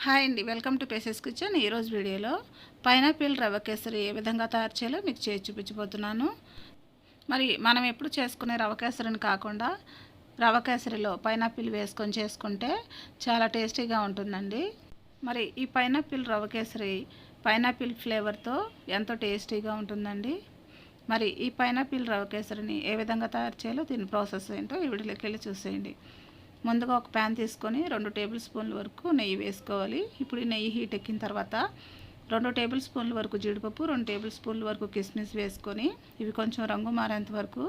Hi అండి, welcome to phases kitchen. ఈరోజు వీడియోలో పైనాపిల్ రవ్వ కేసరి ఏ విధంగా తయారు చేయాలో మీకు చేసి చూపించబోతున్నాను. మరి మనం ఎప్పుడు చేసుకునే రవ్వ కేసరిని కాకుండా రవ్వ కేసరిలో పైనాపిల్ వేసుకొని చేసుకుంటే చాలా టేస్టీగా ఉంటుందండి. మరి ఈ పైనాపిల్ రవ్వ కేసరి పైనాపిల్ ఫ్లేవర్తో ఎంతో టేస్టీగా ఉంటుందండి. మరి ఈ పైనాపిల్ రవ్వ కేసరిని ఏ విధంగా తయారు చేయాలో దీని ప్రాసెస్ ఏంటో ఈ వీడియోలోకి వెళ్ళి చూసేయండి. ముందుగా ఒక ప్యాన్ తీసుకొని 2 టేబుల్ స్పూన్ల వరకు నెయ్యి వేసుకోవాలి. ఇప్పుడు ఈ నెయ్యి హీట్ ఎక్కిన తర్వాత 2 టేబుల్ స్పూన్ల వరకు జీడిపప్పు, 2 టేబుల్ స్పూన్ల వరకు కిస్మిస్ వేసుకొని ఇవి కొంచెం రంగు మారేంత వరకు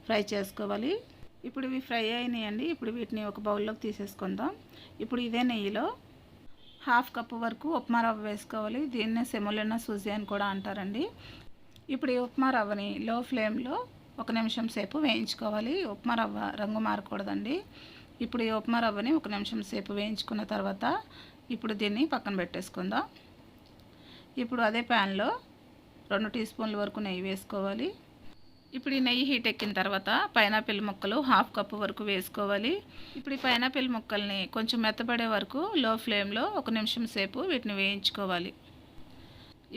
ఫ్రై చేసుకోవాలి. ఇప్పుడు ఇవి ఫ్రై అయినాయండి. ఇప్పుడు వీటిని ఒక బౌల్లోకి తీసేసుకుందాం. ఇప్పుడు ఇదే నెయ్యిలో 1/2 కప్పు వరకు ఉప్మా రవ్వ వేసుకోవాలి. దీన్నే సెమోలినా సూజీ అని కూడా అంటారండి. ఇప్పుడు ఈ ఉప్మా రవ్వని లో ఫ్లేమ్లో 1 నిమిషం సేపు వేయించుకోవాలి. ఉప్మా రవ్వ రంగు మారకూడదండి. ఇప్పుడు ఈ ఉప్మా రవ్వని 1 నిమిషం సేపు వేయించుకున్న తర్వాత ఇప్పుడు దీన్ని పక్కన పెట్టేసుకుందాం. ఇప్పుడు అదే ప్యాన్లో 2 టీ స్పూన్ల వరకు నెయ్యి వేసుకోవాలి. ఇప్పుడు ఈ నెయ్యి హీట్ ఎక్కిన తర్వాత పైనాపిల్ ముక్కలు 1/2 కప్పు వరకు వేసుకోవాలి. ఇప్పుడు ఈ పైనాపిల్ ముక్కల్ని కొంచెం మెత్తబడే వరకు లో ఫ్లేమ్లో 1 నిమిషం సేపు వీటిని వేయించుకోవాలి.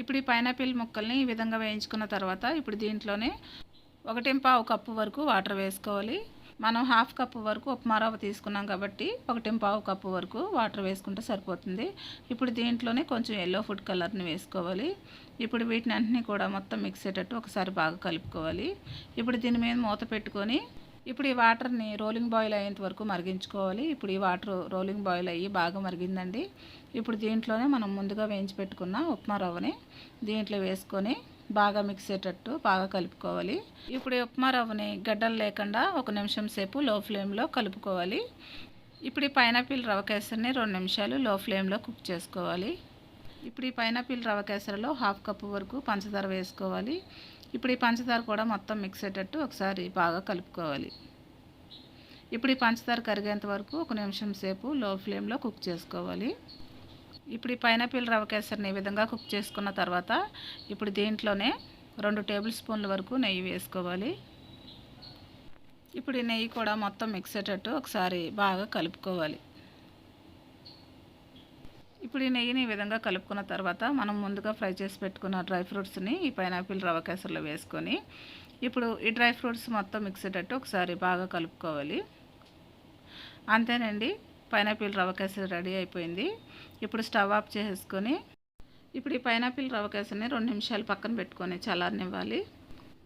ఇప్పుడు ఈ పైనాపిల్ ముక్కల్ని ఈ విధంగా వేయించుకున్న తర్వాత ఇప్పుడు దీంట్లోనే 1.5 కప్పు వరకు వాటర్ వేసుకోవాలి. మనం 1/2 కప్పు వరకు ఉప్మా రవ్వ తీసుకున్నాం కాబట్టి 1.5 కప్పు వరకు వాటర్ వేసుకుంటే సరిపోతుంది. ఇప్పుడు దీంట్లోనే కొంచెం ఎల్లో ఫుడ్ కలర్ని వేసుకోవాలి. ఇప్పుడు వీటిని అన్నీ కూడా మొత్తం మిక్స్ అయ్యేటట్టు ఒకసారి బాగా కలుపుకోవాలి. ఇప్పుడు దీని మీద మూత పెట్టుకొని ఇప్పుడు ఈ వాటర్ని రోలింగ్ బాయిల్ అయ్యేంత వరకు మరిగించుకోవాలి. ఇప్పుడు ఈ వాటర్ రోలింగ్ బాయిల్ అయ్యి బాగా మరిగిందండి. ఇప్పుడు దీంట్లోనే మనం ముందుగా వేయించి పెట్టుకున్న ఉప్మా రవ్వని దీంట్లో వేసుకొని బాగా మిక్స్ అయ్యేటట్టు బాగా కలుపుకోవాలి. ఇప్పుడు ఈ ఉప్మా రవ్వని గడ్డలు లేకుండా 1 నిమిషం సేపు లో ఫ్లేమ్లో కలుపుకోవాలి. ఇప్పుడు ఈ పైనాపిల్ రవ్వ కేసరిని 2 నిమిషాలు లో ఫ్లేమ్లో కుక్ చేసుకోవాలి. ఇప్పుడు ఈ పైనాపిల్ రవ్వ కేసరిలో 1/2 కప్పు వరకు పంచదార వేసుకోవాలి. ఇప్పుడు ఈ పంచదార కూడా మొత్తం మిక్స్ అయ్యేటట్టు ఒకసారి బాగా కలుపుకోవాలి. ఇప్పుడు ఈ పంచదార కరిగేంత వరకు 1 నిమిషం సేపు లో ఫ్లేమ్లో కుక్ చేసుకోవాలి. ఇప్పుడు ఈ పైనాపిల్ రవ్వ కేసరిని ఈ విధంగా కుక్ చేసుకున్న తర్వాత ఇప్పుడు దీంట్లోనే 2 టేబుల్ స్పూన్ల వరకు నెయ్యి వేసుకోవాలి. ఇప్పుడు ఈ నెయ్యి కూడా మొత్తం మిక్స్ అయ్యేటట్టు ఒకసారి బాగా కలుపుకోవాలి. ఇప్పుడు ఈ నెయ్యిని ఈ విధంగా కలుపుకున్న తర్వాత మనం ముందుగా ఫ్రై చేసి పెట్టుకున్న డ్రై ఫ్రూట్స్ని ఈ పైనాపిల్ రవ్వ కేసరిలో వేసుకొని ఇప్పుడు ఈ డ్రై ఫ్రూట్స్ మొత్తం మిక్స్ అయ్యేటట్టు ఒకసారి బాగా కలుపుకోవాలి. అంతేనండి, పైనాపిల్ రవ్వ కేసరి రెడీ అయిపోయింది. ఇప్పుడు స్టవ్ ఆఫ్ చేసుకొని ఇప్పుడు ఈ పైనాపిల్ రవ్వ కేసరిని 2 నిమిషాలు పక్కన పెట్టుకొని చల్లారనివ్వాలి.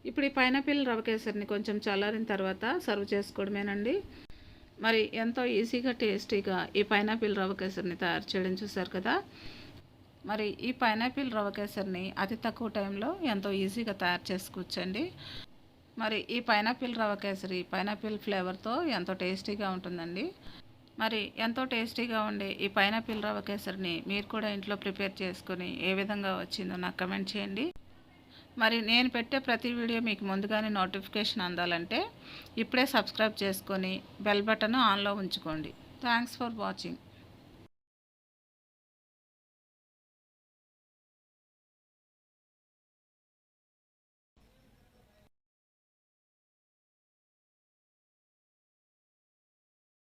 ఇప్పుడు ఈ పైనాపిల్ రవ్వ కేసరిని కొంచెం చల్లారిన తర్వాత సర్వ్ చేసుకోవడమేనండి. మరి ఎంతో ఈజీగా టేస్టీగా ఈ పైనాపిల్ రవ్వ కేసరిని తయారు చేయడం చూసారు కదా. మరి ఈ పైనాపిల్ రవ్వ కేసరిని అతి తక్కువ టైంలో ఎంతో ఈజీగా తయారు చేసుకోవచ్చండి. మరి ఈ పైనాపిల్ రవ్వ కేసరి పైనాపిల్ ఫ్లేవర్తో ఎంతో టేస్టీగా ఉంటుందండి. మరి ఎంతో టేస్టీగా ఉండే ఈ పైనాపిల్ రవ్వ కేసరిని మీరు కూడా ఇంట్లో ప్రిపేర్ చేసుకొని ఏ విధంగా వచ్చిందో నాకు కమెంట్ చేయండి. మరి నేను పెట్టే ప్రతి వీడియో మీకు ముందుగానే నోటిఫికేషన్ అందాలంటే ఇప్పుడే సబ్స్క్రైబ్ చేసుకొని బెల్ బటన్ ఆన్లో ఉంచుకోండి. Thanks for watching.